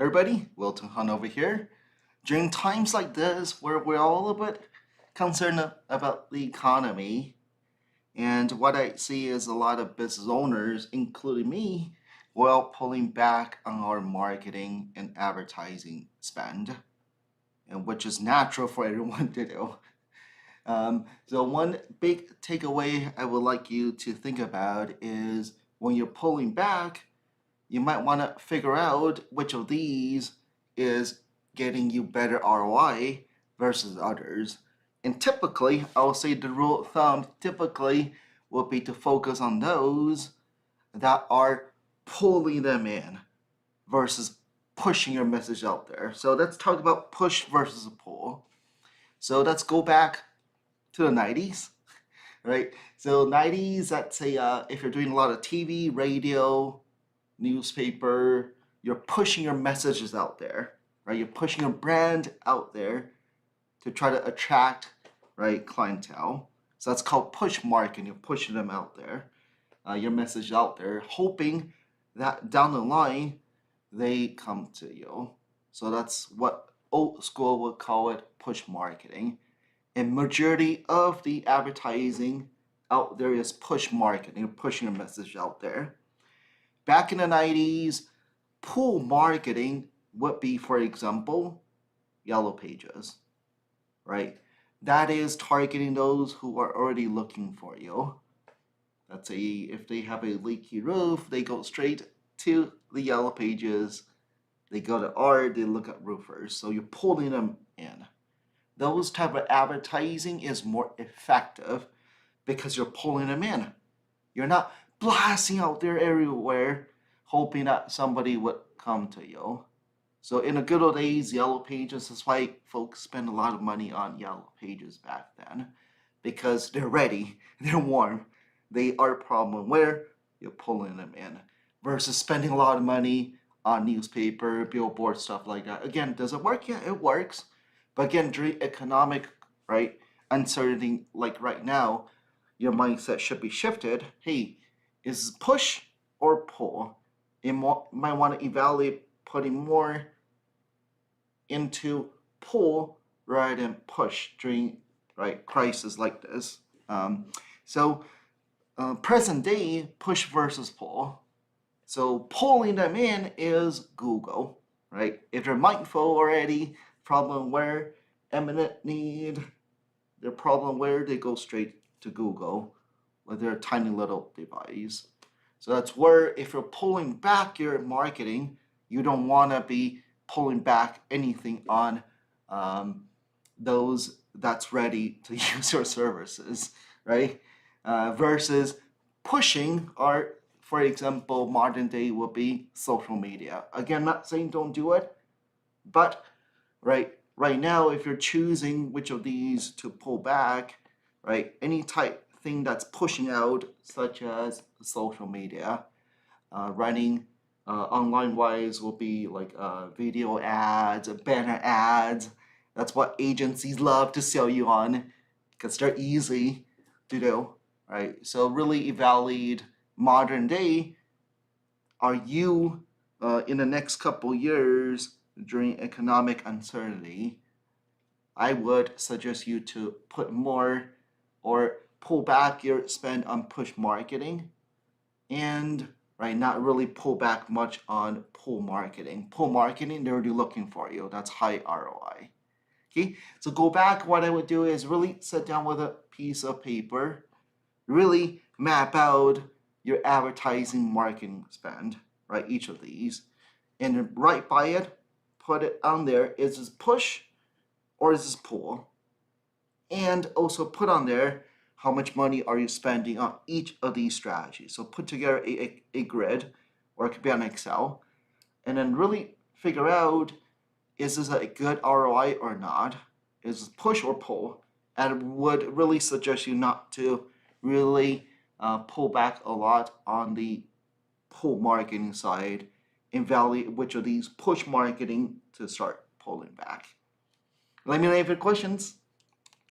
Everybody, Wilton Hunt over here. During times like this, where we're all a bit concerned about the economy, and what I see is a lot of business owners, including me, well, pulling back on our marketing and advertising spend, and which is natural for everyone to do. So one big takeaway I would like you to think about is when you're pulling back, you might want to figure out which of these is getting you better ROI versus others. And typically, I'll say the rule of thumb typically will be to focus on those that are pulling them in versus pushing your message out there. So let's talk about push versus pull. So let's go back to the 90s, right? So 90s, let's say if you're doing a lot of TV, radio, newspaper, you're pushing your messages out there, right? You're pushing your brand out there to try to attract, right, clientele. So that's called push marketing. You're pushing them out there, your message out there, hoping that down the line they come to you. So that's what old school would call it, push marketing. And majority of the advertising out there is push marketing, pushing your message out there. Back in the 90s, pull marketing would be, for example, Yellow Pages, right? That is targeting those who are already looking for you. Let's say if they have a leaky roof, they go straight to the Yellow Pages. They go to art, they look at roofers. So you're pulling them in. Those type of advertising is more effective because you're pulling them in. You're not blasting out there everywhere, hoping that somebody would come to you. So in the good old days, Yellow Pages, that's why folks spend a lot of money on Yellow Pages back then, because they're ready, they're warm, they are problem where you're pulling them in, versus spending a lot of money on newspaper, billboard, stuff like that. Again, does it work? Yeah, it works. But again, during economic, right, uncertainty like right now, your mindset should be shifted. Hey, is push or pull? You might want to evaluate putting more into pull rather than push during right crisis like this. So present day push versus pull. So pulling them in is Google, right? If they're mindful already, problem where imminent need, their problem where they go straight to Google with their tiny little device. So that's where if you're pulling back your marketing, you don't want to be pulling back anything on those that's ready to use your services, right? Versus pushing our, for example, modern day would be social media. Again, not saying don't do it, but right now, if you're choosing which of these to pull back, right, any type thing that's pushing out, such as social media, running online wise will be like video ads, banner ads. That's what agencies love to sell you on because they're easy to do, right? So really evaluate modern day. Are you in the next couple years during economic uncertainty? I would suggest you to put more or pull back your spend on push marketing and right not really pull back much on pull marketing. Pull marketing, they're already looking for you. That's high ROI. Okay, so go back. What I would do is really sit down with a piece of paper, really map out your advertising marketing spend, right? Each of these, and then right by it, put it on there. Is this push or is this pull? And also put on there how much money are you spending on each of these strategies. So put together a grid, or it could be on Excel, and then really figure out, is this a good ROI or not? Is this push or pull? And would really suggest you not to really pull back a lot on the pull marketing side, and evaluate which of these push marketing to start pulling back. Let me know if you have questions.